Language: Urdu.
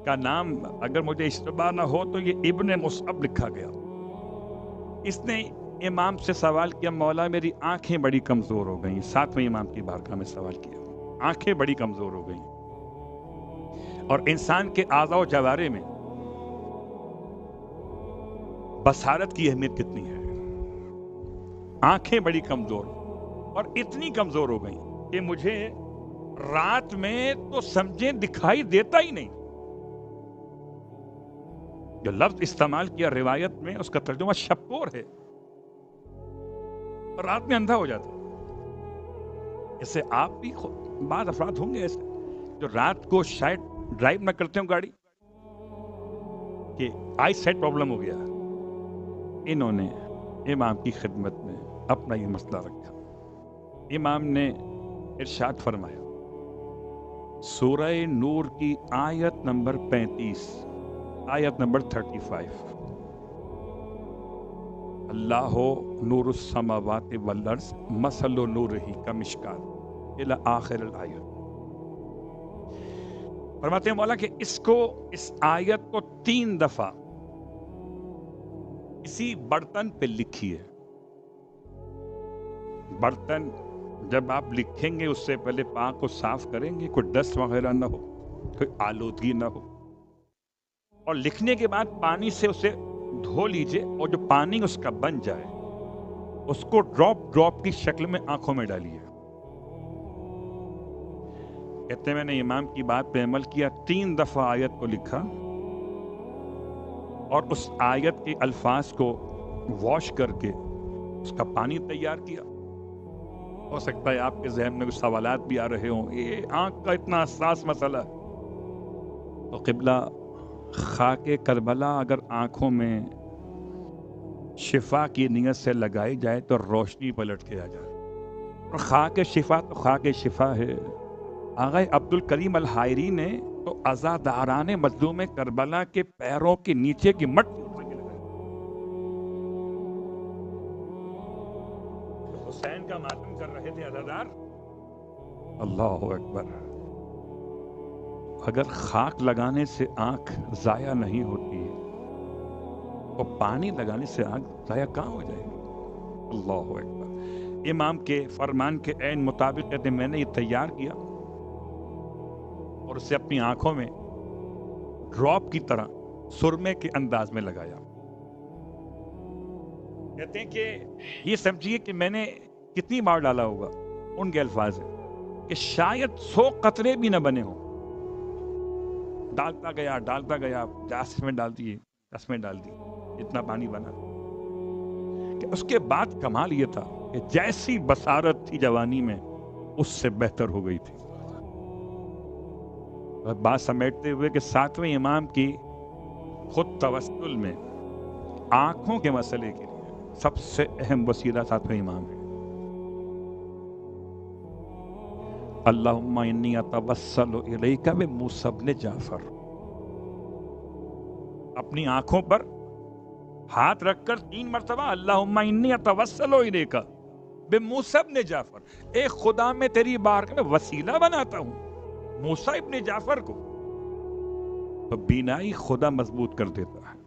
کا نام اگر مجھے اشتباہ نہ ہو تو یہ ابن مصعب لکھا گیا. اس نے امام سے سوال کیا مولا میری آنکھیں بڑی کمزور ہو گئیں. 7ویں امام کی بارگاہ میں سوال کیا, آنکھیں بڑی کمزور ہو گئیں, اور انسان کے اعضاء و جوارے میں بصارت کی اہمیت کتنی ہے. آنکھیں بڑی کمزور اور اتنی کمزور ہو گئیں کہ مجھے رات میں تو سمجھیں دکھائی دیتا ہی نہیں. جو لفظ استعمال کیا روایت میں اس کا ترجمہ شپور ہے, اور رات میں اندھا ہو جاتا. ایسے آپ بھی بعض افراد ہوں گے ایسے جو رات کو شاید ڈرائیو نہ کرتے ہوں گاڑی کہ آئی سائٹ پرابلم ہو گیا. انہوں نے امام کی خدمت میں اپنا یہ مسئلہ رکھا. امام نے ارشاد فرمایا سورہ نور کی آیت نمبر 35 آیت نمبر 35 اللہ نور السماوات والارض مثل نورہ کمشکات الی آخر الآیت. فرماتے ہیں مولا کہ اس آیت کو 3 دفعہ اسی برتن پہ لکھیے. برتن جب آپ لکھیں گے اس سے پہلے پاک کو صاف کریں گے, کوئی ڈسٹ وغیرہ نہ ہو, کوئی آلودگی نہ ہو, اور لکھنے کے بعد پانی سے اسے دھو لیجئے, اور جو پانی اس کا بن جائے اس کو ڈراپ کی شکل میں آنکھوں میں ڈالیے. کہتے ہیں میں نے امام کی بات پہ عمل کیا, 3 دفعہ آیت کو لکھا اور اس آیت کے الفاظ کو واش کر کے اس کا پانی تیار کیا. ہو سکتا ہے آپ کے ذہن میں کچھ سوالات بھی آ رہے ہوں, یہ آنکھ کا اتنا حساس مسئلہ ہے. تو قبلہ خاک کربلا اگر آنکھوں میں شفا کی نیت سے لگائی جائے تو روشنی پلٹ کے آ جائے. اور خاک شفا تو خاک شفا ہے. آغا عبد الکریم الحائری نے تو عزاداران مظلوم کربلا کے پیروں کے نیچے کی مٹی اٹھا کے لگائی. حسین کا ماتم کر رہے تھے عزادار. اللہ اکبر. اگر خاک لگانے سے آنکھ ضائع نہیں ہوتی تو پانی لگانے سے آنکھ ضائع کہاں ہو جائے گی. اللہ اکبر. امام کے فرمان کے عین مطابق کہتے ہیں میں نے یہ تیار کیا اور اسے اپنی آنکھوں میں ڈراپ کی طرح سرمے کے انداز میں لگایا. کہتے ہیں کہ یہ سمجھیے کہ میں نے کتنی بار ڈالا ہوگا. ان کے الفاظ ہیں کہ شاید 100 قطرے بھی نہ بنے ہوں. ڈالتا گیا 10 میں ڈال دیے, 10 میں ڈال دی, اتنا پانی بنا. کہ اس کے بعد کمال یہ تھا کہ جیسی بصارت تھی جوانی میں اس سے بہتر ہو گئی تھی. بات سمیٹتے ہوئے کہ 7ویں امام کی خود توسل میں آنکھوں کے مسئلے کے لیے سب سے اہم وسیلہ 7ویں امام ہے. اللہم انی اتوسل الیک بموسی بن جعفر. اپنی آنکھوں پر ہاتھ رکھ کر 3 مرتبہ اللہم انی اتوسل الیک بموسی بن جعفر, اے خدا میں تیری بارگاہ میں وسیلہ بناتا ہوں موسیٰ ابن جعفر کو. تو بینائی خدا مضبوط کر دیتا ہے.